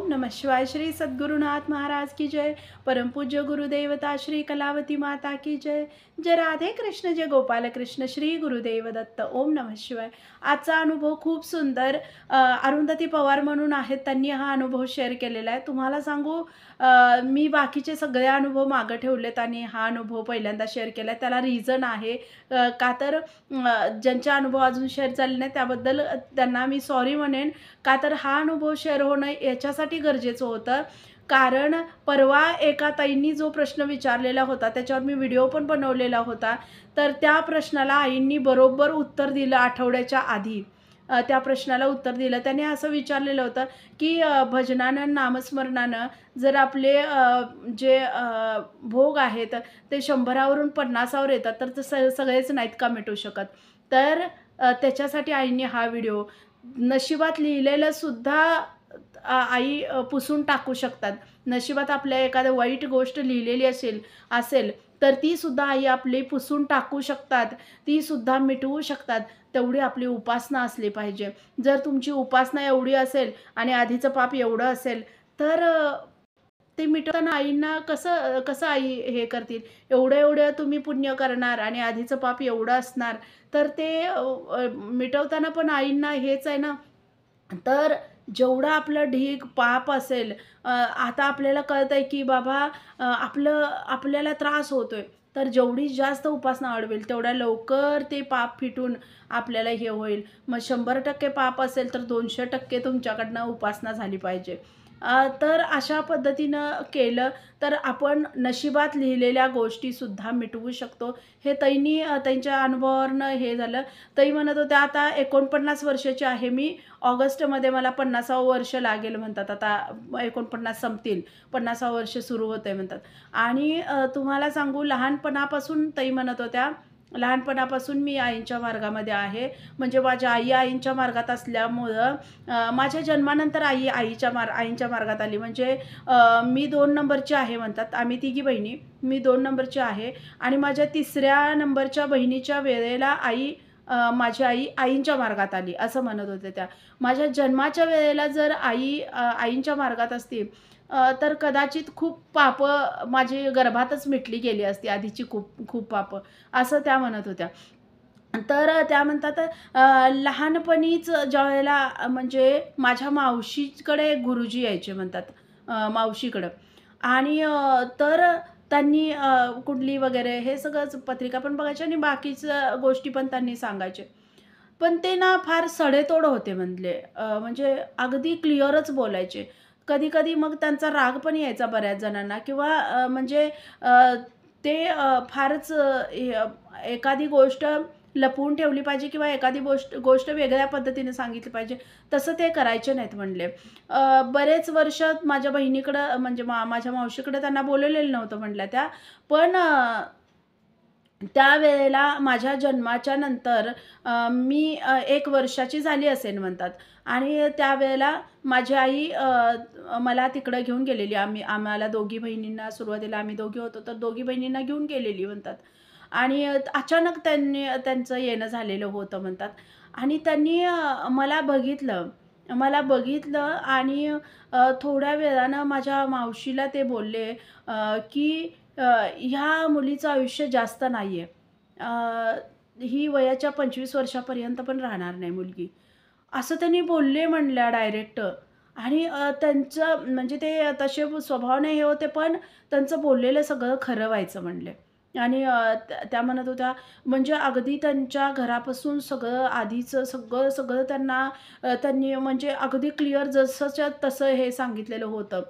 ओम नमः शिवाय। श्री सद्गुरुनाथ महाराज की जय। परमपूज्य गुरुदेवता श्री कलावती माता की जय। जय राधे कृष्ण, जय गोपाल कृष्ण, श्री गुरुदेव दत्त। ओम नमः शिवाय। आजचा अनुभव खूप सुंदर अरुंधती पवार म्हणून आहेत, त्यांनी हा अनुभव शेअर केलेला आहे। तुम्हाला सांगू, मी बाकीचे सगळे अनुभव मागं ठेवलेत आणि हा अनुभव पहिल्यांदा शेअर केला आहे। त्याला रिझन आहे, का तर ज्यांचे अनुभव अजून शेअर झाले नाही त्याबद्दल त्यांना मी सॉरी म्हणेन। का तर हा अनुभव शेअर होणं याच्यासाठी गरजेचं होतं, कारण परवा एका ताईंनी जो प्रश्न विचारलेला होता त्याच्यावर मी व्हिडिओ पण बनवलेला होता। तर त्या प्रश्नाला आईंनी बरोबर उत्तर दिलं आठवड्याच्या आधी। त्या प्रश्नाला उत्तर दिलं. त्याने असं विचारलेलं होतं, की भजनानं, नामस्मरणानं जर आपले जे भोग आहेत ते 100वरून 50वर येतात, तर ते सगळेच नाहीत का मिटू शकत? तर त्याच्यासाठी आईंनी हा व्हिडिओ, नशिबात लिहिलेलं सुद्धा आई पुसून टाकू शकतात. नशिबात आपल्या एखाद्या वाईट गोष्ट लिहिलेली असेल, तर ती सुद्धा आई आपली पुसून टाकू शकतात. ती सुद्धा मिटवू शकतात. तेवढी आपली उपासना असली पाहिजे. जर तुमची उपासना एवढी असेल आणि आधीचं पाप एवढं असेल, तर ते मिटवताना आईंना कसं कसं आई हे करतील? एवढं-एवढं तुम्ही पुण्य करणार आणि आधीचं पाप एवढं असणार, तर ते मिटवताना पण आईंना हेच आहे ना, तर जेवढं आपलं ढीग पाप असेल, आता आपल्याला कळतंय की बाबा आपल्याला त्रास होतोय. तर जेवढी जास्त उपासना वाढवेल, तेवढ्या लवकर ते पाप फिटून आपल्याला हे होईल. मग 100% पाप असेल, तर 200% तुमच्याकडनं उपासना झाली पाहिजे. तर अशा पद्धतीनं केलं, तर आपण नशिबात लिहिलेल्या गोष्टीसुद्धा मिटवू शकतो. हे त्यांच्या अनुभवावरनं हे झालं. ताई म्हणत होत्या, आता 49 वर्षाची आहे मी. ऑगस्टमध्ये मला 50वं वर्ष लागेल म्हणतात. आता 49 संपतील, 50वं वर्ष सुरू होतंय म्हणतात. आणि तुम्हाला सांगू, लहानपणापासून ताई म्हणत होत्या, लहानपणापासून मी आईंच्या मार्गामध्ये आहे. म्हणजे माझ्या आई आईंच्या मार्गात असल्यामुळं माझ्या जन्मानंतर आईंच्या मार्गात आली. म्हणजे मी 2 नंबरची आहे म्हणतात. आम्ही तिघी बहिणी. मी 2 नंबरची आहे आणि माझ्या 3ऱ्या नंबरच्या बहिणीच्या वेळेला माझी आई आईंच्या मार्गात आली, असं म्हणत होत्या त्या. माझ्या जन्माच्या वेळेला जर आईंच्या मार्गात असती, तर कदाचित खूप पापं माझी गर्भातच मिटली गेली असती, आधीची खूप खूप पापं, असं त्या म्हणत होत्या. तर त्या म्हणतात, लहानपणीच ज्यावेळेला म्हणजे माझ्या मावशीकडे गुरुजी यायचे म्हणतात, मावशीकडं. आणि तर त्यांनी कुंडली वगैरे हे सगळंच पत्रिका पण बघायचे आणि बाकीच्या गोष्टी पण त्यांनी सांगायचे. पण ते ना फार सडेतोड होते म्हणले. म्हणजे अगदी क्लिअरच बोलायचे. कधी-कधी मग त्यांचा राग पण यायचा बऱ्याच जणांना, किंवा म्हणजे ते फारच एखादी गोष्ट लपवून ठेवली पाहिजे किंवा एखादी गोष्ट वेगळ्या पद्धतीने सांगितली पाहिजे, तसं ते करायचे नाहीत म्हणले. बरेच वर्ष माझ्या बहिणीकडं, म्हणजे माझ्या मावशीकडे त्यांना बोलवलेलं नव्हतं म्हटल्या त्या. पण त्यावेळेला माझ्या जन्माच्या नंतर मी 1 वर्षाची झाली असेन म्हणतात. आणि त्यावेळेला माझी आई मला तिकडं घेऊन गेलेली. आम्हाला दोघी बहिणींना, सुरुवातीला आम्ही दोघी होतो, तर दोघी बहिणींना घेऊन गेलेली म्हणतात. आणि अचानक त्यांचं येणं झालेलं होतं म्हणतात. आणि त्यांनी मला बघितलं आणि थोड्या वेळानं माझ्या मावशीला ते बोलले, की ह्या मुलीचं आयुष्य जास्त नाहीये. ही वयाच्या 25 वर्षापर्यंत पण राहणार नाही मुलगी. असं त्यांनी बोलले म्हणल्या डायरेक्ट. आणि त्यांचं म्हणजे ते तसे स्वभावाने हे होते, पण त्यांचं बोललेलं सगळं खरं व्हायचं म्हणले. आणि त्या म्हणत होत्या, म्हणजे अगदी त्यांच्या घरापासून सगळं आधीचं सगळं त्यांनी म्हणजे अगदी क्लिअर जसंच्या तसं हे सांगितलेलं होतं.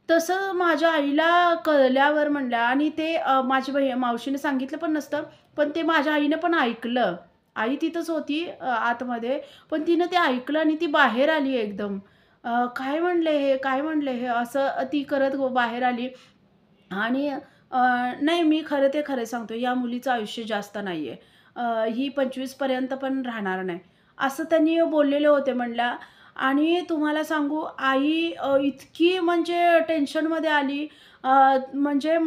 तसं माझ्या आईला कळल्यावर म्हणल्या, आणि ते माझी मावशीने सांगितलं पण नसतं, पण ते माझ्या आईनं पण ऐकलं. आई तिथंच होती आतमध्ये, पण तिनं ते ऐकलं आणि ती बाहेर आली एकदम. "काय म्हणले हे? काय म्हणले हे?" असं ती करत बाहेर आली. आणि नाही, मी खरं ते खरं सांगतो, या मुलीचं आयुष्य जास्त नाहीये. ही 25 पर्यंत पण राहणार नाही. असं त्यांनी बोललेले होते म्हणल्या. आणि तुम्हाला सांगू आई इतकी म्हणजे टेन्शनमध्ये आली. म्हणजे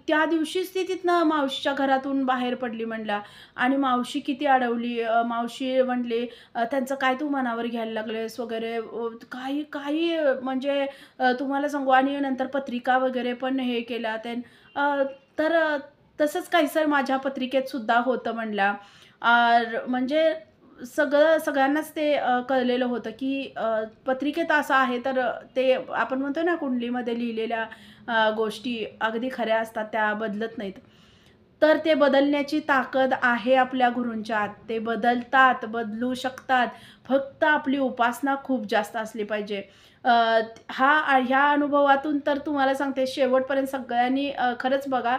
त्या दिवशीच ती तिथनं मावशीच्या घरातून बाहेर पडली म्हणला. आणि मावशी किती अडवली. मावशी म्हटली, "त्यांचं काय तू मनावर घ्यायला लागलेस?" वगैरे. काही काही म्हणजे तुम्हाला सांगू आणि नंतर पत्रिका वगैरे पण हे केल्या तर तसंच काहीसं माझ्या पत्रिकेत सुद्धा होतं म्हणल्या. म्हणजे सगळ्यांनाच ते कळलेलं होतं, की पत्रिकेत असं आहे तर ते आपण म्हणतो ना कुंडलीमध्ये लिहिलेल्या गोष्टी अगदी खऱ्या असतात, त्या बदलत नाहीत. तर ते बदलण्याची ताकद आहे आपल्या गुरूंच्या आत. ते बदलतात, बदलू शकतात. फक्त आपली उपासना खूप जास्त असली पाहिजे. अ, ह्या अनुभवातून तर तुम्हाला सांगते शेवटपर्यंत सगळ्यांनी खरंच बघा.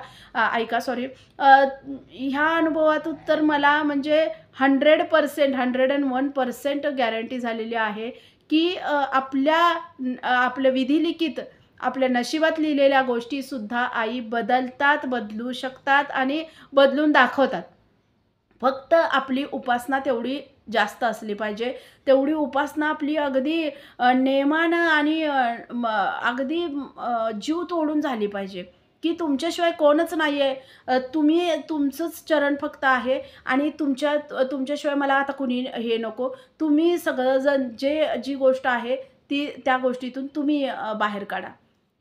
ऐका सॉरी. ह्या अनुभवातून तर मला म्हणजे 100% 101% गॅरंटी झालेली आहे, की आपलं विधिलिखित आपल्या नशिबात लिहिलेल्या गोष्टीसुद्धा आई बदलतात, बदलू शकतात आणि बदलून दाखवतात. फक्त आपली उपासना तेवढी जास्त असली पाहिजे. तेवढी उपासना आपली अगदी नेमानं आणि अगदी जीव तोडून झाली पाहिजे, की तुमच्याशिवाय कोणच नाहीये. तुमचंच चरण फक्त आहे आणि तुमच्याशिवाय मला आता कुणी हे नको. तुम्ही सगळंजण जी गोष्ट आहे त्या गोष्टीतून तुम्ही बाहेर काढा.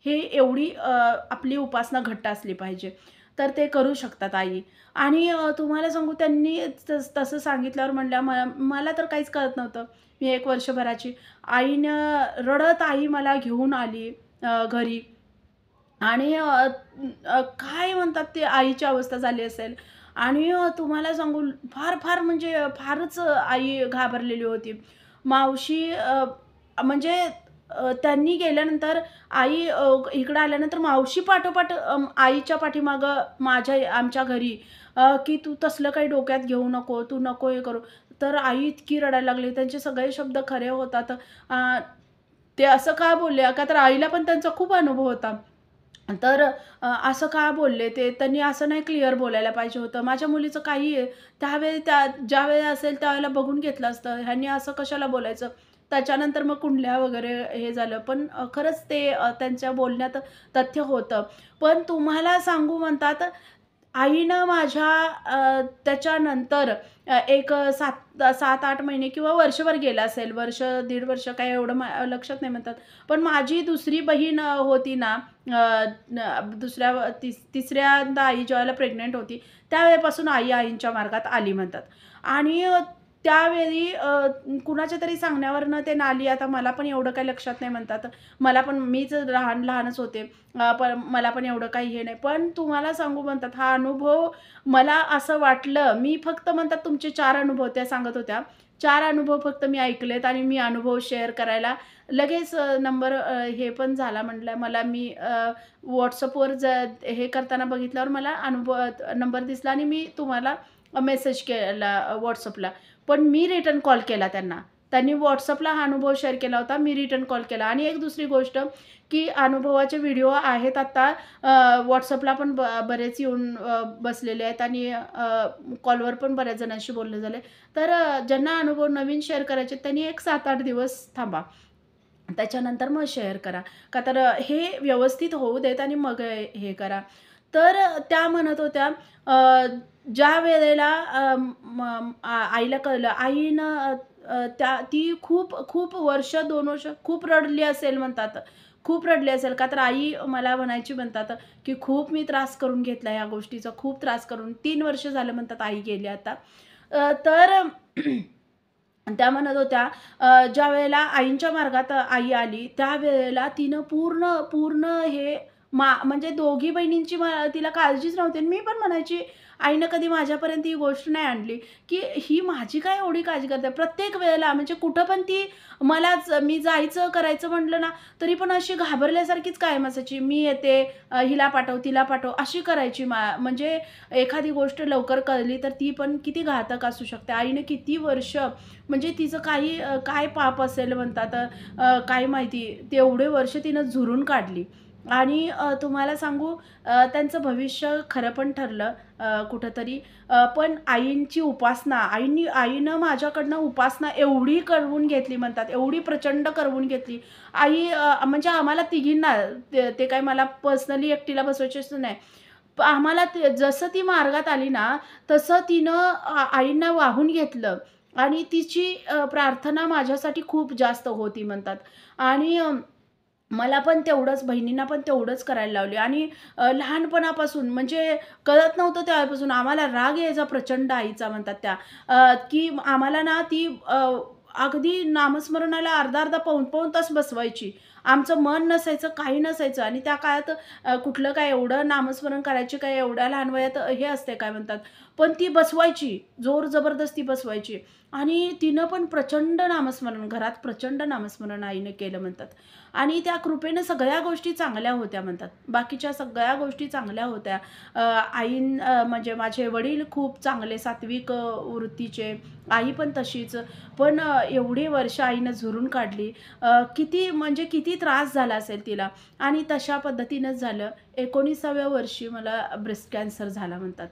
हे एवढी आपली उपासना घट्ट असली पाहिजे. तर ते करू शकतात आई. आणि तुम्हाला सांगू त्यांनी तसं सांगितल्यावर म्हणल्या मला तर काहीच कळत नव्हतं. मी 1 वर्षभराची. रडत आई मला घेऊन आली घरी. आणि काय म्हणतात ते आईची अवस्था झाली असेल. आणि तुम्हाला सांगू फार म्हणजे फारच आई घाबरलेली होती. मावशी म्हणजे त्यांनी गेल्यानंतर आई इकडं आल्यानंतर मावशी पाठोपाठ आईच्या पाठीमागं आमच्या घरी, की "तू तसलं काही डोक्यात घेऊ नको, तू नको हे करू." तर आई इतकी रडायला लागली. त्यांचे सगळे शब्द खरे होतात. अ, ते असं का बोलले? का तर आईला पण त्यांचा खूप अनुभव होता. तर असं का बोलले ते? त्यांनी असं नाही क्लिअर बोलायला पाहिजे होतं. माझ्या मुलीचं काही आहे. ज्यावेळी असेल त्यावेळेला बघून घेतलं असतं. ह्यांनी असं कशाला बोलायचं? त्याच्यानंतर मग कुंडल्या वगैरे हे झालं. पण खरंच ते त्यांच्या बोलण्यात तथ्य होतं. पण तुम्हाला सांगू म्हणतात आईनं माझ्या त्याच्यानंतर एक 7-8 महिने किंवा वर्षभर गेलं असेल. वर्ष, दीड वर्ष काही एवढं लक्षात नाही म्हणतात. पण माझी दुसरी बहीण होती ना, तिसऱ्यांदा आई ज्यावेळेला प्रेग्नंट होती, त्यावेळेपासून आईच्या मार्गात आली म्हणतात. आणि त्यावेळी कुणाच्या तरी सांगण्यावरनं ते नाली. आता मला पण एवढं काही लक्षात नाही म्हणतात. मीच लहानच होते. पण मला पण एवढं काही हे नाही. पण तुम्हाला सांगू म्हणतात हा अनुभव मला असं वाटलं, मी फक्त म्हणतात तुमचे 4 अनुभव त्या सांगत होत्या. 4 अनुभव फक्त मी ऐकलेत आणि मी अनुभव शेअर करायला लगेच नंबर हे पण झाला म्हटलं मला. मी WhatsAppवर हे करताना बघितल्यावर मला नंबर दिसला आणि मी तुम्हाला मेसेज केला WhatsAppला. पण मी रिटर्न कॉल केला त्यांना. त्यांनी WhatsAppला हा अनुभव शेअर केला होता. मी रिटर्न कॉल केला. आणि एक दुसरी गोष्ट, की अनुभवाचे व्हिडिओ आहेत आता WhatsAppला पण बरेच येऊन बसलेले आहेत आणि कॉलवर पण बऱ्याच जणांशी बोलणं झालंय. तर ज्यांना अनुभव नवीन शेअर करायचे त्यांनी एक 7-8 दिवस थांबा. त्याच्यानंतर मग शेअर करा. का तर हे व्यवस्थित होऊ देत आणि मग हे करा. तर त्या म्हणत होत्या ज्या वेळेला आईला कळलं, आईनं ती खूप खूप वर्ष, 2 वर्ष खूप रडली असेल म्हणतात. खूप रडली असेल. का तर आई मला म्हणायची म्हणतात, की खूप मी त्रास करून घेतला ह्या गोष्टीचा, खूप त्रास करून. 3 वर्ष झालं म्हणतात आई गेली आता. तर त्या म्हणत होत्या ज्यावेळेला आईंच्या मार्गात आई आली, त्यावेळेला तिनं पूर्ण पूर्ण हे म्हणजे दोघी बहिणींची तिला काळजीच नव्हती. आणि मी पण म्हणायची, आईनं कधी माझ्यापर्यंत ही गोष्ट नाही आणली, की ही माझी काय एवढी काळजी करते. प्रत्येक वेळेला म्हणजे कुठं पण ती मी जायचं, करायचं म्हटलं ना, तरी पण अशी घाबरल्यासारखीच कायम असायची. मी येते, हिला पाठव, तिला पाठव, अशी करायची. म्हणजे एखादी गोष्ट लवकर कळली तर ती पण किती घातक असू शकते. आईने किती वर्ष म्हणजे तिचं काही काय पाप असेल म्हणतात काय माहिती, तेवढे वर्ष तिनं झुरून काढली. आणि तुम्हाला सांगू त्यांचं भविष्य खरं पण ठरलं कुठेतरी. पण आईंची उपासना आईनं माझ्याकडनं उपासना एवढी करवून घेतली म्हणतात, एवढी प्रचंड करवून घेतली. आई म्हणजे आम्हाला तिघींना ते काही मला पर्सनली एकटीला बसवायचीच नाही. आम्हाला ते जसं ती मार्गात आली ना, तसं तिनं आईंना वाहून घेतलं आणि तिची प्रार्थना माझ्यासाठी खूप जास्त होती म्हणतात. आणि मला पण तेवढंच, बहिणींना पण तेवढंच करायला लावले. आणि लहानपणापासून म्हणजे कळत नव्हतं तेव्हापासून आम्हाला राग यायचा प्रचंड आईचा म्हणतात त्या. की आम्हाला ना ती अगदी नामस्मरणाला अर्धा-अर्धा, पाऊण-पाऊण तास बसवायची. आमचं मन नसायचं, काही नसायचं. आणि त्या काळात कुठलं काय एवढं नामस्मरण करायची काय एवढ्या लहान वयात हे असते काय म्हणतात. पण ती बसवायची, जोर जबरदस्ती बसवायची. आणि तिनं पण प्रचंड नामस्मरण, घरात प्रचंड नामस्मरण आईनं केलं म्हणतात. आणि त्या कृपेनं सगळ्या गोष्टी चांगल्या होत्या म्हणतात. बाकीच्या सगळ्या गोष्टी चांगल्या होत्या. म्हणजे माझे वडील खूप चांगले सात्विक वृत्तीचे, आई पण तशीच. पण एवढी वर्ष आईनं झुरून काढली. किती म्हणजे किती त्रास झाला असेल तिला. आणि तशा पद्धतीनंच झालं. 19व्या वर्षी मला ब्रेस्ट कॅन्सर झाला म्हणतात.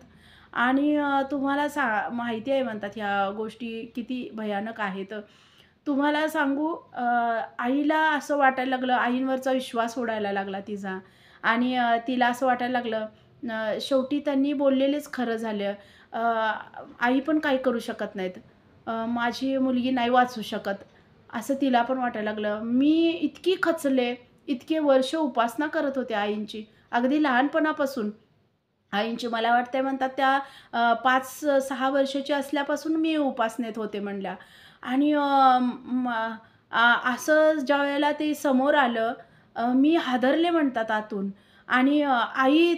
आणि तुम्हाला माहिती आहे म्हणतात ह्या गोष्टी किती भयानक आहेत. तुम्हाला सांगू आईला असं वाटायला लागलं, आईंवरचा विश्वास उडायला लागला तिचा. आणि तिला असं वाटायला लागलं शेवटी त्यांनी बोललेलेच खरं झालं. अ, आई पण काही करू शकत नाहीत. माझी मुलगी नाही वाचू शकत, असं तिला पण वाटायला लागलं. मी इतकी खचले, इतके वर्ष उपासना करत होते आईंची, अगदी लहानपणापासून. आईंची मला वाटतंय म्हणतात त्या 5-6 वर्षाची असल्यापासून मी उपासनेत होते म्हणल्या. आणि म असं ज्यावेळेला ते समोर आलं, मी हादरले म्हणतात आतून. आणि आई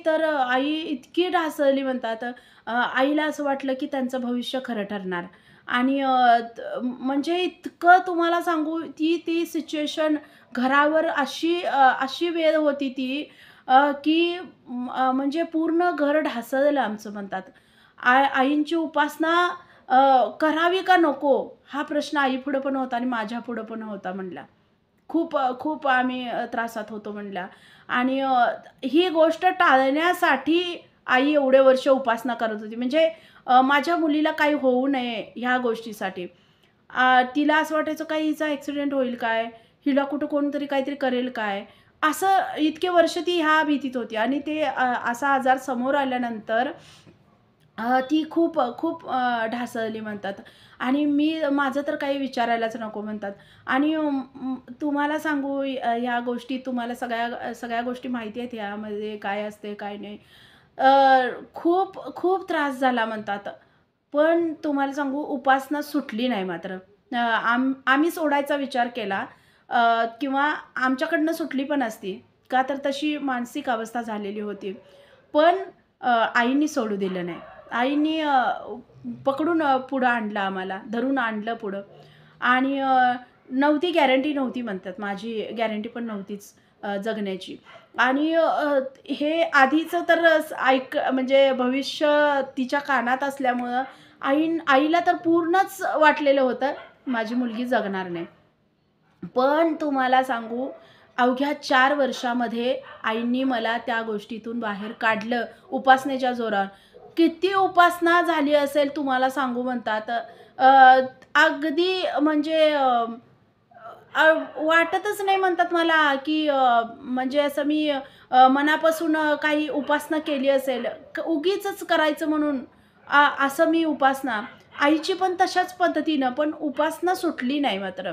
इतकी ढासळली म्हणतात. आईला असं वाटलं की त्यांचं भविष्य खरं ठरणार. आणि म्हणजे इतकं तुम्हाला सांगू ती ती सिच्युएशन घरावर अशी वेळ होती ती की म्हणजे पूर्ण घर ढासळलं आमचं म्हणतात. आईंची उपासना करावी का नको? हा प्रश्न आईपुढं पण होता आणि माझ्यापुढं पण होता म्हणल्या. खूप आम्ही त्रासात होतो म्हणल्या. आणि ही गोष्ट टाळण्यासाठी आई एवढे वर्ष उपासना करत होती. म्हणजे माझ्या मुलीला काही होऊ नये ह्या गोष्टीसाठी. तिला असं वाटायचं काही हिचा ॲक्सिडेंट होईल काय? हिला कुठं कोणतरी काहीतरी करेल काय? असं इतके वर्ष ती ह्या भीतीत होती. आणि ते असा आजार समोर आल्यानंतर ती खूप खूप ढासळली म्हणतात. आणि माझं तर काही विचारायलाच नको म्हणतात. आणि तुम्हाला सांगू ह्या गोष्टी तुम्हाला सगळ्या सगळ्या गोष्टी माहिती आहेत ह्यामध्ये काय असते काय नाही. खूप खूप त्रास झाला म्हणतात. पण तुम्हाला सांगू उपासना सुटली नाही मात्र. आम्ही सोडायचा विचार केला किंवा आमच्याकडनं सुटली पण असती. का तर तशी मानसिक अवस्था झालेली होती. पण आईनी सोडू दिलं नाही. आईनी पकडून पुढं आणलं आम्हाला, धरून आणलं पुढं. आणि नव्हती गॅरंटी नव्हती म्हणतात. माझी गॅरंटी पण नव्हतीच जगण्याची. आणि हे आधीचं तर म्हणजे भविष्य तिच्या कानात असल्यामुळं आईला तर पूर्णच वाटलेलं होतं, माझी मुलगी जगणार नाही. पण तुम्हाला सांगू, अवघ्या 4 वर्षामध्ये आईंनी मला त्या गोष्टीतून बाहेर काढलं उपासनेच्या जोरावर. किती उपासना झाली असेल तुम्हाला सांगू म्हणतात. अगदी म्हणजे वाटतच नाही म्हणतात मला, की म्हणजे असं मी मनापासून काही उपासना केली असेल. उगीचच करायचं म्हणून असं मी उपासना. आईची पण तशाच पद्धतीनं, पण उपासना सुटली नाही मात्र.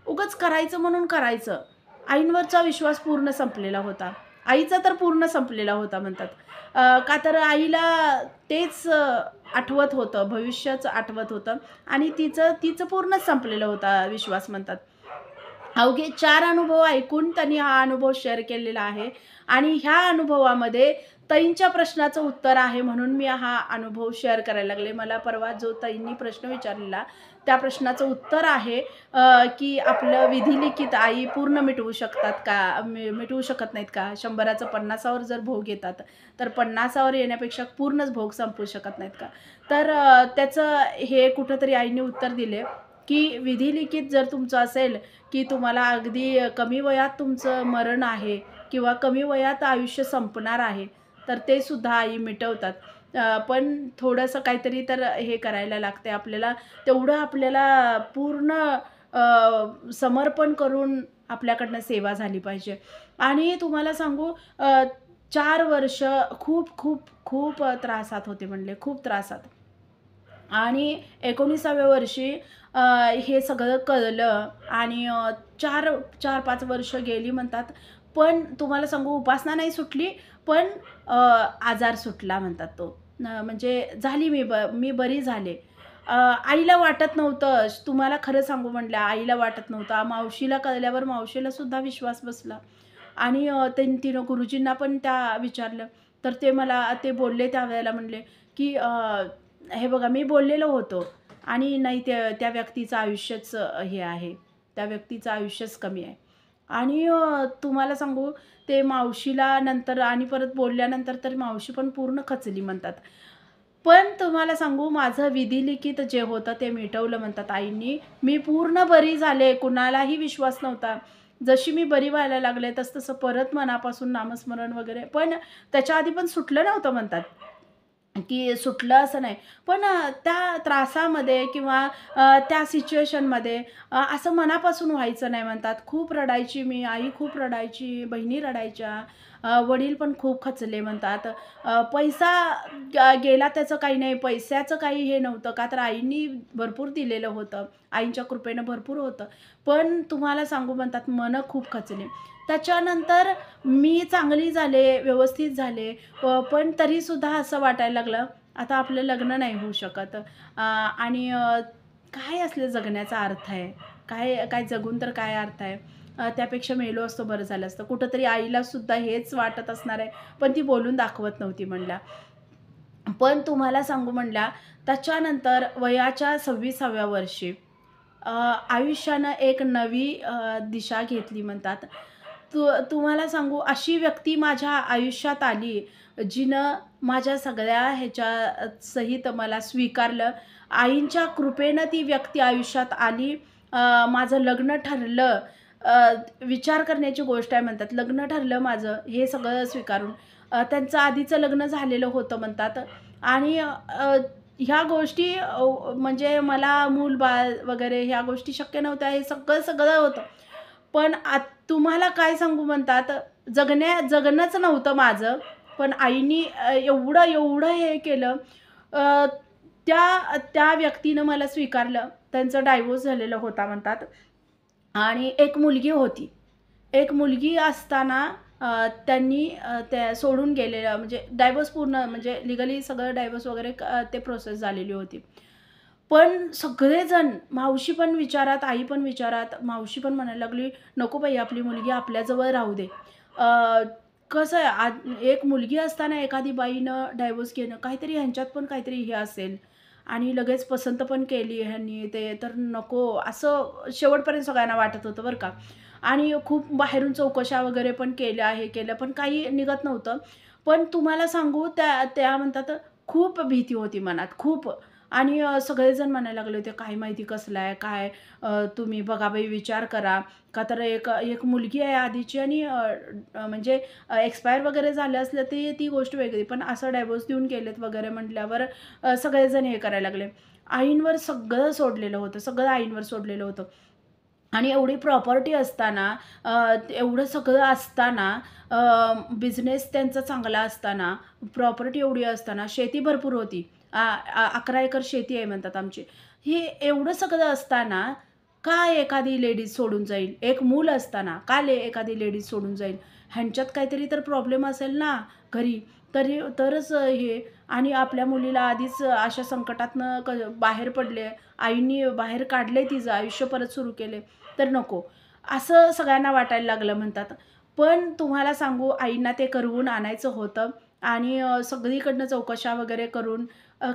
उगाच करायचं म्हणून करायचं. आईंवरचा विश्वास पूर्ण संपलेला होता. आईचा तर पूर्ण संपलेला होता म्हणतात. का तर आईला तेच आठवत होतं, भविष्यच आठवत होतं. आणि तिचं पूर्णच संपलेला होता विश्वास म्हणतात. अवघे 4 अनुभव ऐकून त्यांनी हा अनुभव शेअर केलेला आहे. आणि ह्या अनुभवामध्ये ताईंच्या प्रश्नाचं उत्तर आहे म्हणून मी हा अनुभव शेअर करायला लागले. मला परवा जो ताईंनी प्रश्न विचारलेला त्या प्रश्नाचं उत्तर आहे की आपलं विधिलिखित आई पूर्ण मिटवू शकतात का? मिटवू शकत नाहीत का? 100चं 50वर जर भोग येतात, तर 50वर येण्यापेक्षा पूर्णच भोग संपवू शकत नाहीत का? तर त्याचं हे कुठेतरी आईने उत्तर दिले, की विधिलिखित जर तुमचं असेल, की तुम्हाला अगदी कमी वयात तुमचं मरण आहे किंवा कमी वयात आयुष्य संपणार आहे, तर ते सुद्धा आई मिटवतात. पण थोडंसं काहीतरी तर हे करायला लागते आपल्याला. तेवढं आपल्याला पूर्ण समर्पण करून आपल्याकडनं सेवा झाली पाहिजे. आणि तुम्हाला सांगू 4 वर्ष खूप, खूप, खूप त्रासात होते म्हणले, खूप त्रासात. आणि 19व्या वर्षी हे सगळं कळलं आणि 4-5 वर्ष गेली म्हणतात. पण तुम्हाला सांगू उपासना नाही सुटली, पण अ, आजार सुटला म्हणतात तो. म्हणजे झाली मी बरी झाले. आईला वाटत नव्हतं, तुम्हाला खरं सांगू म्हटलं आईला वाटत नव्हतं. मावशीला कळल्यावर मावशीला सुद्धा विश्वास बसला आणि तिनं गुरुजींना पण त्या विचारलं. तर ते बोलले त्यावेळेला म्हणले, की हे बघा मी बोललेलो होतो आणि नाही त्या व्यक्तीचं आयुष्यच हे आहे. त्या व्यक्तीचं आयुष्यच कमी आहे. आणि तुम्हाला सांगू ते मावशीला नंतर आणि परत बोलल्यानंतर तर मावशी पण पूर्ण खचली म्हणतात. पण तुम्हाला सांगू माझं विधिलिखित जे होतं ते मिटवलं म्हणतात आईंनी. मी पूर्ण बरी झाले. कुणालाही विश्वास नव्हता. जशी मी बरी व्हायला लागले तसं परत मनापासून नामस्मरण वगैरे पण त्याच्या आधी पण सुटलं नव्हतं म्हणतात. की सुटलं असं नाही. पण त्या त्रासामध्ये किंवा त्या सिच्युएशनमध्ये असं मनापासून व्हायचं नाही म्हणतात. खूप रडायची मी, आई खूप रडायची, बहिणी रडायच्या, वडील पण खूप खचले म्हणतात. पैसा गेला त्याचं काही नाही, पैशाचं काही हे नव्हतं का तर आईंनी भरपूर दिलेलं होतं. आईंच्या कृपेनं भरपूर होतं. पण तुम्हाला सांगू म्हणतात मन खूप खचले. त्याच्यानंतर मी चांगली झाले, व्यवस्थित झाले. पण तरीसुद्धा असं वाटायला लागलं, आता आपलं लग्न नाही होऊ शकत. आणि काय असलं जगण्याचा अर्थ आहे? काय काय जगून तर काय अर्थ आहे? त्यापेक्षा मेलो असतो बरं झालं असतं. कुठेतरी आईलासुद्धा हेच वाटत असणार आहे, पण ती बोलून दाखवत नव्हती म्हणल्या. पण तुम्हाला सांगू म्हणल्या, त्याच्यानंतर वयाच्या 26व्या वर्षी अ, आयुष्यानं एक नवी दिशा घेतली म्हणतात. तुम्हाला सांगू अशी व्यक्ती माझ्या आयुष्यात आली, जिनं माझ्या सगळ्या ह्याच्या सहित मला स्वीकारलं. आईंच्या कृपेनं ती व्यक्ती आयुष्यात आली. माझं लग्न ठरलं. विचार करण्याची गोष्ट आहे म्हणतात. लग्न ठरलं माझं, हे सगळं स्वीकारून. त्यांचं आधीचं लग्न झालेलं होतं म्हणतात आणि ह्या गोष्टी म्हणजे मला मूल-बाळ वगैरे ह्या गोष्टी शक्य नव्हत्या. हे सगळं होतं. पण तुम्हाला काय सांगू म्हणतात, जगणंच नव्हतं माझं. पण आईनी एवढं हे केलं. अ, त्या त्या व्यक्तीनं मला स्वीकारलं. त्यांचं डायव्होर्स झालेलं होता म्हणतात आणि एक मुलगी होती. एक मुलगी असताना त्यांनी त्या सोडून गेलेलं म्हणजे डायव्होर्स पूर्ण म्हणजे लीगली सगळं डायव्होर्स वगैरे ते प्रोसेस झालेली होती. पण सगळेजण मावशी पण विचारात, आई पण विचारात. मावशी पण म्हणायला लागली, "नको बाई आपली मुलगी आपल्याजवळ राहू दे." अ, कसं आहे एक मुलगी असताना एखादी बाईनं डायव्होर्स घेणं काहीतरी ह्यांच्यात पण काहीतरी हे असेल आणि लगेच पसंत पण केली ह्यांनी ते तर नको असं शेवटपर्यंत सगळ्यांना वाटत होतं बरं का. आणि खूप बाहेरून चौकशा वगैरे पण केल्या, हे केलं पण काही निघत नव्हतं. पण तुम्हाला सांगू त्या त्या म्हणतात खूप भीती होती मनात खूप. आणि सगळेजण म्हणायला लागले होते, "काय माहिती कसलं आहे, काय तुम्ही बघा बाई विचार करा." का तर एक एक मुलगी आहे आधीची आणि म्हणजे एक्सपायर वगैरे झालं असलं ती ती गोष्ट वेगळी. पण असं डायव्होर्स देऊन गेलेत वगैरे म्हटल्यावर सगळेजण हे करायला लागले. आईंवर सगळं सोडलेलं होतं, सगळं आईंवर सोडलेलं होतं. आणि एवढी प्रॉपर्टी असताना एवढं सगळं असताना बिझनेस त्यांचा चांगला असताना, प्रॉपर्टी एवढी असताना, शेती भरपूर होती. 11 एकर शेती आहे म्हणतात आमची. हे एवढं सगळं असताना का एखादी लेडीज सोडून जाईल? एक मूल असताना का एखादी लेडीज सोडून जाईल? ह्यांच्यात काहीतरी तर प्रॉब्लेम असेल ना घरी. तरच हे आणि आपल्या मुलीला आधीच अशा संकटातनं बाहेर पडले. आईनी बाहेर काढले तिचं आयुष्य परत सुरू केले. तर नको. असं सगळ्यांना वाटायला लागलं म्हणतात. पण तुम्हाला सांगू आईंना ते करवून आणायचं होतं आणि सगळीकडनं चौकशा वगैरे करून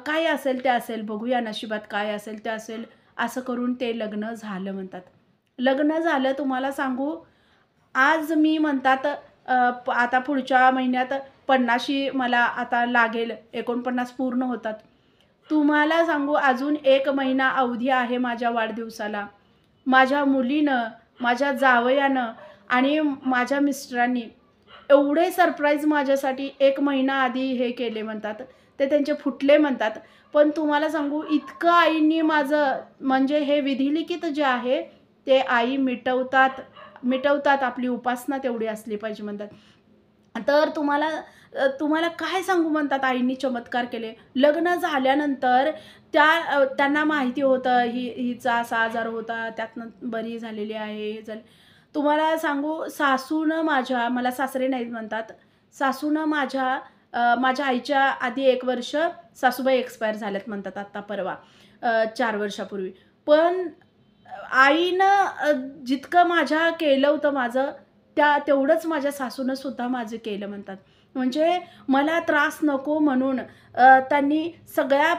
काय असेल ते असेल, बघूया नशिबात काय असेल ते असेल, असं करून ते लग्न झालं म्हणतात. लग्न झालं तुम्हाला सांगू, आज मी म्हणतात आता पुढच्या महिन्यात 50शी मला आता लागेल, 49 पूर्ण होतात. तुम्हाला सांगू अजून 1 महिना अवधी आहे माझ्या वाढदिवसाला. माझ्या मुलीनं, माझ्या जावयानं आणि माझ्या मिस्टरांनी एवढे सरप्राईज माझ्यासाठी 1 महिना आधी हे केले म्हणतात. ते त्यांचे फुटले म्हणतात. पण तुम्हाला सांगू इतकं आईंनी माझं म्हणजे हे विधिलिखित जे आहे ते आई मिटवतात, मिटवतात. आपली उपासना तेवढी असली पाहिजे म्हणतात. तर तुम्हाला काय सांगू म्हणतात आईंनी चमत्कार केले. लग्न झाल्यानंतर त्यांना माहिती होतं हिचा असा आजार होता, त्यातनं बरी झालेली आहे. हे झालं. तुम्हाला सांगू सासूनं माझ्या मला सासरे नाहीत म्हणतात. सासूनं माझ्या आईच्या आधी 1 वर्ष सासूबाई एक्सपायर झाल्यात म्हणतात आत्ता परवा 4 वर्षापूर्वी. पण आईनं जितकं माझ्या केलं होतं माझं, तेवढंच माझ्या सासूनं सुद्धा माझं केलं म्हणतात. म्हणजे मला त्रास नको म्हणून त्यांनी सगळ्या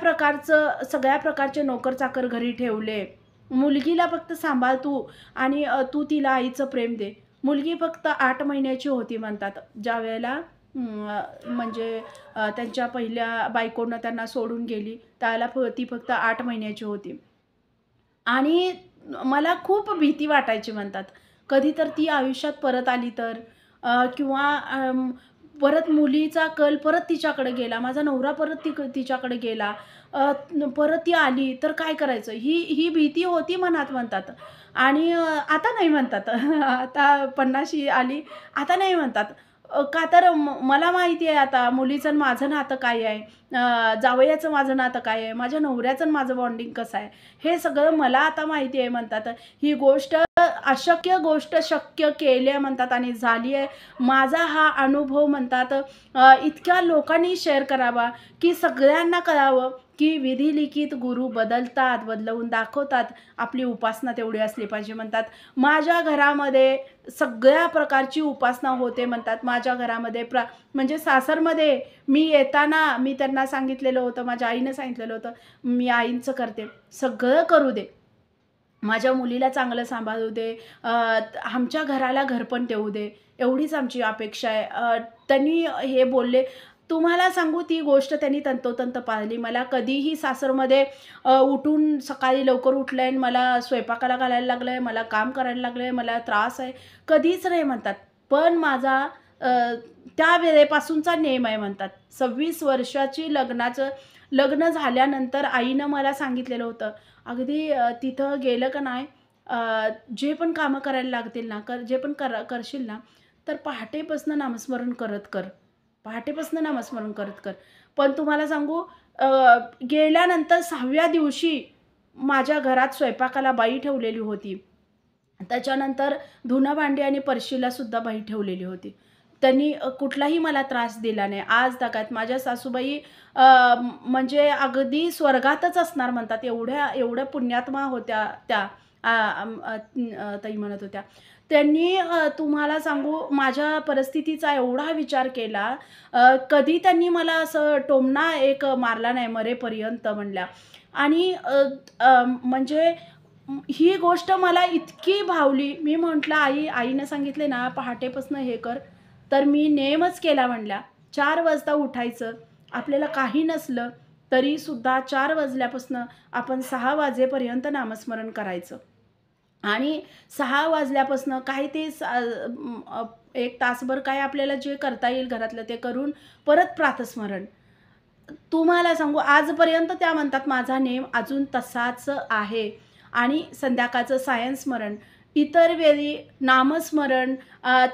प्रकारचे नोकर-चाकर घरी ठेवले. मुलगीला फक्त सांभाळ तू आणि तू तिला आईचं प्रेम दे. मुलगी फक्त 8 महिन्याची होती म्हणतात. ज्यावेळेला म्हणजे त्यांच्या पहिल्या बायकोनं त्यांना सोडून गेली, त्यावेळेला ती फक्त 8 महिन्याची होती. आणि मला खूप भीती वाटायची म्हणतात. कधी तर ती आयुष्यात परत आली तर किंवा परत मुलीचा कल परत तिच्याकडे गेला, माझा नवरा परत तिच्याकडे गेला, परत ती आली तर काय करायचं? ही भीती होती मनात म्हणतात. आणि आता नाही म्हणतात. आता 50शी आली, आता नाही म्हणतात. का तर मला माहिती आहे आता मुलीचं आणि माझं नातं काय आहे, जावयाचं माझं नातं काय आहे, माझ्या नवऱ्याचं आणि माझं बॉन्डिंग कसं आहे, हे सगळं मला आता माहिती आहे म्हणतात. ही गोष्ट अशक्य गोष्ट शक्य केली आहे म्हणतात आणि झाली आहे. माझा हा अनुभव म्हणतात इतक्या लोकांनी शेअर करावा, की सगळ्यांना कळावं, की विधिलिखित गुरु बदलतात, बदलवून दाखवतात. आपली उपासना तेवढी असली पाहिजे म्हणतात. माझ्या घरामध्ये सगळ्या प्रकारची उपासना होते म्हणतात. माझ्या घरामध्ये म्हणजे सासरमध्ये मी येताना मी त्यांना सांगितलेलं होतं, माझ्या आईनं सांगितलेलं होतं, मी आईंचं करते, सगळं करू दे. माझ्या मुलीला चांगलं सांभाळू दे, आमच्या घराला घरपण देऊ दे, एवढीच आमची अपेक्षा आहे. त्यांनी हे बोलले. तुम्हाला सांगू ती गोष्ट त्यांनी तंतोतंत पाळली. मला कधीही सासरमध्ये उठून सकाळी लवकर उठलं आहे आणि मला स्वयंपाकाला घालायला लागलं आहे, मला काम करायला लागलं आहे, मला त्रास आहे, कधीच नाही म्हणतात. पण माझा त्या वेळेपासूनचा नेम आहे म्हणतात. 26 वर्षाची लग्न झाल्यानंतर आईनं मला सांगितलेलं होतं, अगदी तिथं गेलं का नाही जे पण कामं करायला लागतील ना, जे पण करशील ना, तर पहाटेपासून नामस्मरण करत कर. पहाटेपासून नामस्मरण करत कर. पण तुम्हाला सांगू गेल्यानंतर 6व्या दिवशी माझ्या घरात स्वयंपाकाला बाई ठेवलेली होती. त्याच्यानंतर धुणं भांडी आणि फरशीला सुद्धा बाई ठेवलेली होती. त्यांनी कुठलाही मला त्रास दिला नाही. आज तागायत माझ्या सासूबाई म्हणजे अगदी स्वर्गातच असणार म्हणतात. एवढ्या पुण्यात्मा होत्या त्या. ताई म्हणत होत्या. त्यांनी तुम्हाला सांगू माझ्या परिस्थितीचा एवढा विचार केला. कधी त्यांनी मला असं टोमणा एक मारला नाही मरेपर्यंत म्हणल्या. आणि म्हणजे ही गोष्ट मला इतकी भावली. मी म्हटलं आईनं सांगितले ना पहाटेपासून हे कर, तर मी नेमच केला म्हणल्या. 4 वाजता उठायचं. आपल्याला काही नसलं तरीसुद्धा 4 वाजल्यापासून आपण 6 वाजेपर्यंत नामस्मरण करायचं. आणि 6 वाजल्यापासून काय ते 1 तासभर काय आपल्याला जे करता येईल घरातलं ते करून परत प्रातस्मरण. तुम्हाला सांगू आजपर्यंत त्या म्हणतात माझा नेम अजून तसाच आहे. आणि संध्याकाळचं सायंस्मरण, इतर वेळी नामस्मरण,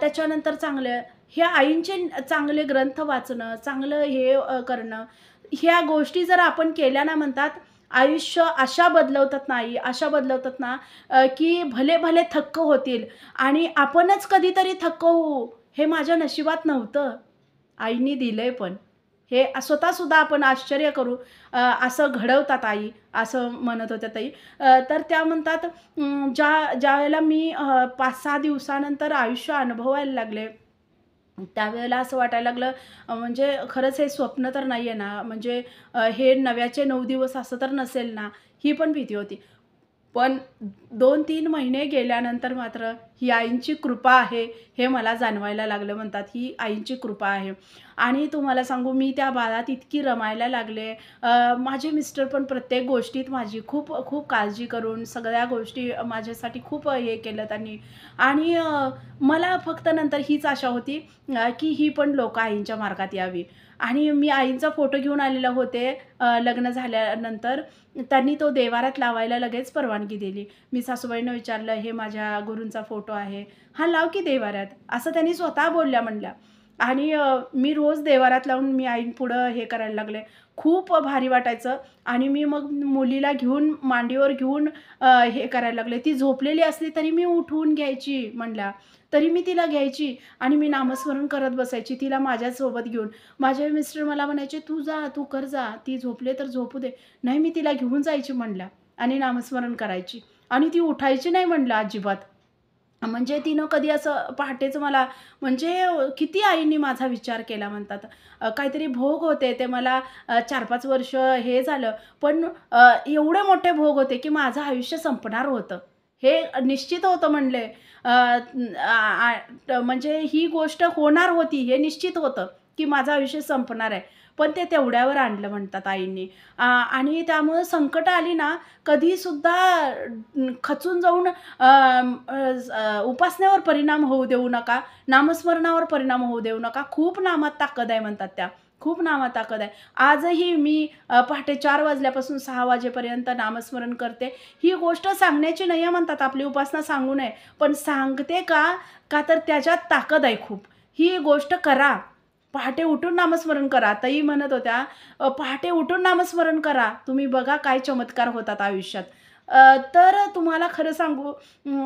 त्याच्यानंतर चांगलं हे आईंचे चांगले ग्रंथ वाचणं, चांगलं हे करणं, ह्या गोष्टी जर आपण केल्या ना म्हणतात आयुष्य अशा बदलवतात ना की भले थक्क होतील आणि आपणच कधीतरी थक्क होऊ. हे माझ्या नशिबात नव्हतं. आईनी दिलंय पण. हे स्वतःसुद्धा आपण आश्चर्य करू असं घडवतात आई, असं म्हणत होत्या ताई. तर त्या म्हणतात ज्यावेळेला मी 5-6 दिवसानंतर आयुष्य अनुभवायला लागले, त्यावेळेला असं वाटायला लागलं म्हणजे खरंच हे स्वप्न तर नाही आहे ना, म्हणजे हे नव्याचे 9 दिवस असं तर नसेल ना, ही पण भीती होती. पण 2-3 महिने गेल्यानंतर मात्र ही आईंची कृपा आहे, हे मला जाणवायला लागलं म्हणतात. ही आईंची कृपा आहे. आणि तुम्हाला सांगू मी त्या बाळात इतकी रमायला लागले. माझे मिस्टर पण प्रत्येक गोष्टीत माझी खूप खूप काळजी करून सगळ्या गोष्टी माझ्यासाठी खूप हे केलं त्यांनी. आणि मला फक्त नंतर हीच आशा होती की ही पण लोकं आईंच्या मार्गात यावी. आणि मी आईंचा फोटो घेऊन आलेले होते लग्न झाल्यानंतर. त्यांनी तो देवारात लावायला लगेच परवानगी दिली. मी सासूबाईंना विचारलं, "हे माझ्या गुरूंचा फोटो आहे." "हां, लाव की देवाऱ्यात." असं त्यांनी स्वतः बोलल्या म्हणल्या. आणि मी रोज देवारात लावून मी आईंपुढं हे करायला लागले. खूप भारी वाटायचं. आणि मी मग मुलीला घेऊन मांडीवर घेऊन हे करायला लागले. ती झोपलेली असली तरी मी उठवून घ्यायची म्हणल्या. तरी मी तिला घ्यायची आणि मी नामस्मरण करत बसायची तिला माझ्यासोबत घेऊन. माझे मिस्टर मला म्हणायचे, "तू जा, तू कर जा. ती झोपले तर झोपू दे." नाही, मी तिला घेऊन जायची म्हणल्या आणि नामस्मरण करायची. आणि ती उठायची नाही म्हणलं अजिबात. म्हणजे तिनं कधी असं पहाटेचं मला म्हणजे किती आईंनी माझा विचार केला म्हणतात. काहीतरी भोग होते ते मला 4-5 वर्ष हे झालं. पण एवढे मोठे भोग होते, की माझं आयुष्य संपणार होतं. हे निश्चित होतं म्हणले. अ, आ म्हणजे ही गोष्ट होणार होती हे निश्चित होतं, की माझं आयुष्य संपणार आहे. पण ते तेवढ्यावर आणलं म्हणतात आईंनी. आणि त्यामुळं संकटं आली ना, कधीसुद्धा खचून जाऊन उपासनेवर परिणाम होऊ देऊ नका, नामस्मरणावर परिणाम होऊ देऊ नका. खूप नामात ताकद आहे म्हणतात त्या. खूप नामात ताकद आहे. आजही मी पहाटे 4 वाजल्यापासून 6 वाजेपर्यंत नामस्मरण करते. ही गोष्ट सांगण्याची नाही आहे म्हणतात, आपली उपासना सांगू नये. पण सांगते का? का तर त्याच्यात ताकद आहे खूप. ही गोष्ट करा. पहाटे उठून नामस्मरण करा. ताई म्हणत होत्या, पहाटे उठून नामस्मरण करा. तुम्ही बघा काय चमत्कार होतात आयुष्यात." तर तुम्हाला खरं सांगू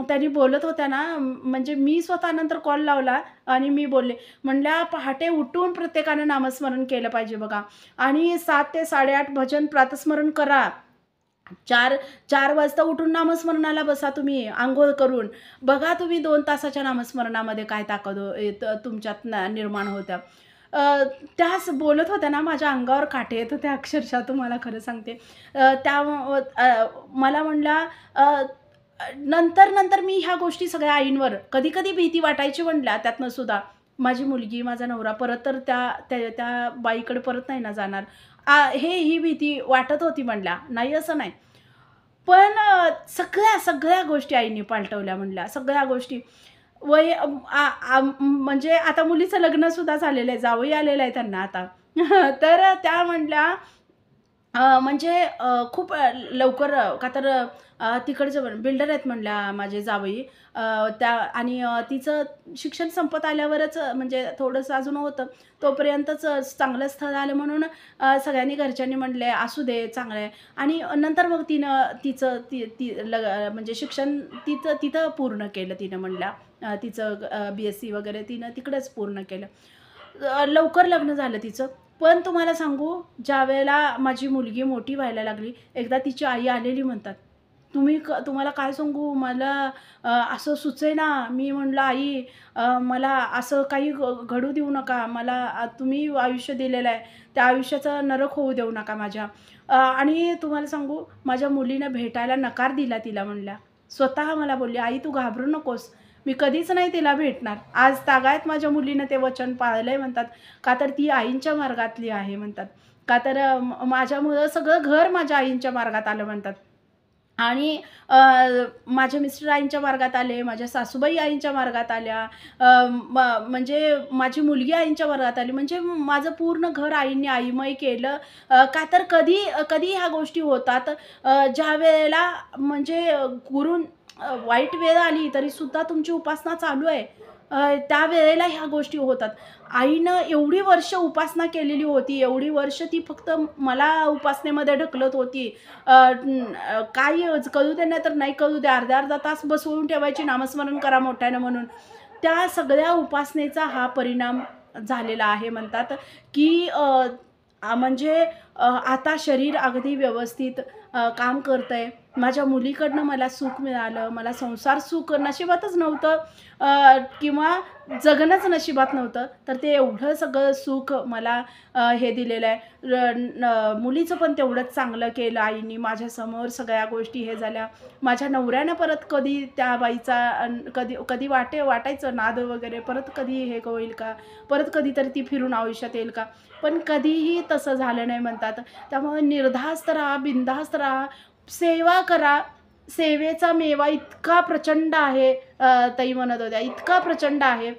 त्यांनी बोलत होत्या ना, म्हणजे मी स्वतः नंतर कॉल लावला आणि मी बोलले. म्हणल्या, "पहाटे उठून प्रत्येकानं नामस्मरण केलं पाहिजे बघा आणि 7 ते 8:30 भजन प्रातस्मरण करा. 4 वाजता उठून नामस्मरणाला बसा तुम्ही अंघोळ करून. बघा तुम्ही 2 तासाच्या नामस्मरणामध्ये काय ताकद तुमच्यात निर्माण होत्या." त्याच बोलत होत्या ना, माझ्या अंगावर काटे येत होते अक्षरशः तुम्हाला खरं सांगते. मला म्हणल्या नंतर मी ह्या गोष्टी सगळ्या आईंवर कधी-कधी भीती वाटायची म्हणल्या त्यातनं सुद्धा. माझी मुलगी, माझा नवरा परत तर त्या त्या त्या बाईकडे परत नाही ना जाणार. ही भीती वाटत होती म्हणल्या. नाही असं नाही. पण सगळ्या गोष्टी आईंनी पालटवल्या म्हणल्या. सगळ्या गोष्टी. वय म्हणजे आता मुलीचं लग्नसुद्धा झालेलं आहे. जावई आलेला आहे त्यांना आता. तर त्या म्हटल्या म्हणजे खूप लवकर का तर तिकडचे बिल्डर आहेत म्हणल्या माझे जावई. त्या आणि तिचं शिक्षण संपत आल्यावरच म्हणजे थोडंसं अजून होतं. तोपर्यंतच चांगलं स्थळ आलं म्हणून सगळ्यांनी घरच्यांनी म्हटले, "असू दे, चांगलं आहे." आणि नंतर मग तिनं तिचं ती ती म्हणजे शिक्षण तिथं पूर्ण केलं तिनं म्हणल्या. तिचं BSc वगैरे तिनं तिकडंच पूर्ण केलं. लवकर लग्न झालं तिचं. पण तुम्हाला सांगू, ज्यावेळेला माझी मुलगी मोठी व्हायला लागली, एकदा तिची आई आलेली म्हणतात, तुम्हाला काय सांगू मला असं सुचेना. मी म्हटलं, "आई मला असं काही घडू देऊ नका. मला तुम्ही आयुष्य दिलेलं आहे, त्या आयुष्याचं नरक होऊ देऊ नका माझ्या." आणि तुम्हाला सांगू, माझ्या मुलीनं भेटायला नकार दिला तिला म्हणल्या. स्वतः मला बोलली, "आई तू घाबरू नकोस. मी कधीच नाही तिला भेटणार." आज तागायत माझ्या मुलीनं ते वचन पाळलंय म्हणतात. का तर ती आईंच्या मार्गातली आहे म्हणतात. का तर माझ्यामुळं सगळं घर माझ्या आईंच्या मार्गात आलं म्हणतात. आणि माझे मिस्टर आईंच्या मार्गात आले, माझ्या सासूबाई आईंच्या मार्गात आल्या, म्हणजे माझी मुलगी आईंच्या मार्गात आली. म्हणजे माझं पूर्ण घर आईंनी आईमय केलं. का तर कधी कधी ह्या गोष्टी होतात ज्यावेळेला म्हणजे वाईट वेळ आली तरीसुद्धा तुमची उपासना चालू आहे. त्यावेळेला ह्या गोष्टी होतात. आईनं एवढी वर्ष उपासना केलेली होती, एवढी वर्ष ती फक्त मला उपासनेमध्ये ढकलत होती. काही कळू दे नाही तर नाही कळू दे, अर्धा-अर्धा तास बसवून ठेवायची, नामस्मरण करा मोठ्यानं म्हणून. त्या सगळ्या उपासनेचा हा परिणाम झालेला आहे म्हणतात, की म्हणजे आता शरीर अगदी व्यवस्थित काम करतंय. माझ्या मुलीकडनं मला सुख मिळालं, मला संसार सुख नशिबातच नव्हतं किंवा जगणंच नशिबात नव्हतं, तर ते एवढं सगळं सुख मला हे दिलेलं आहे. मुलीचं पण तेवढंच चांगलं केलं आईनी. माझ्यासमोर सगळ्या गोष्टी हे झाल्या. माझ्या नवऱ्यानं परत कधी त्या बाईचा कधी कधी वाटायचं नाद वगैरे, परत कधी हे होईल का? परत कधीतरी ती फिरून आयुष्यात येईल का? पण कधीही तसं झालं नाही म्हणतात. त्यामुळे निर्धास्त राहा, बिनधास्त राहा, सेवा करा. सेवेचा मेवा इतका प्रचंड आहे, ताई म्हणत होत्या, इतका प्रचंड आहे.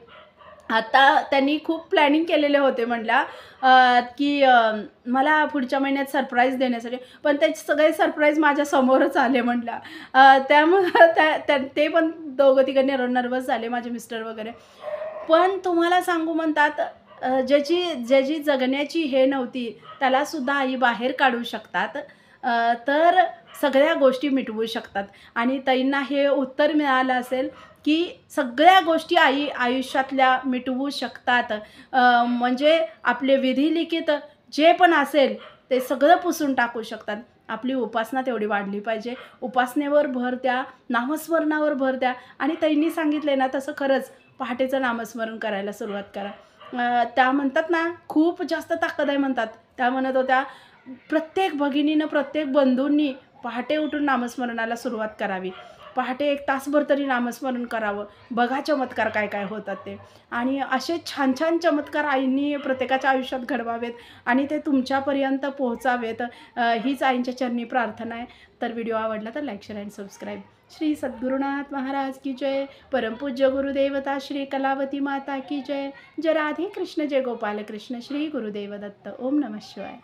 आता त्यांनी खूप प्लॅनिंग केलेले होते म्हटल्या, की मला पुढच्या महिन्यात सरप्राईज देण्यासाठी, पण ते सगळे सरप्राईज माझ्या समोरच आले म्हटल्या. त्यामुळं ते पण दोघं तिघं नर्वस झाले, माझे मिस्टर वगैरे. पण तुम्हाला सांगू म्हणतात, ज्याची जगण्याची हे नव्हती त्यालासुद्धा आई बाहेर काढू शकतात. तर सगळ्या गोष्टी मिटवू शकतात. आणि ताईंना हे उत्तर मिळालं असेल, की सगळ्या गोष्टी आयुष्यातल्या मिटवू शकतात. म्हणजे आपले विधिलिखित जे पण असेल ते सगळं पुसून टाकू शकतात. आपली उपासना तेवढी वाढली पाहिजे. उपासनेवर भर द्या, नामस्मरणावर भर द्या. आणि ताईंनी सांगितले ना तसं खरंच पहाटेचं नामस्मरण करायला सुरुवात करा. त्या म्हणतात ना, खूप जास्त ताकद आहे म्हणतात. त्या म्हणत होत्या, प्रत्येक भगिनीनं, प्रत्येक बंधूंनी पहाटे उठून नामस्मरणाला सुरुवात करावी. पहाटे 1 तासभर तरी नामस्मरण करावं. बघा चमत्कार काय काय होतात ते. आणि असे छान छान चमत्कार आईंनी प्रत्येकाच्या आयुष्यात घडवावेत आणि ते तुमच्यापर्यंत पोहोचावेत, हीच आईंच्या चरणी प्रार्थना आहे. तर व्हिडिओ आवडला तर लाईक, शेअर आणि सबस्क्राईब. श्री सद्गुरुनाथ महाराज की जय. परमपूज्य गुरुदेवता श्री कलावती माता की जय. जय राधे कृष्ण, जय गोपाल कृष्ण, श्री गुरुदेव दत्त. ओम नमः शिवाय.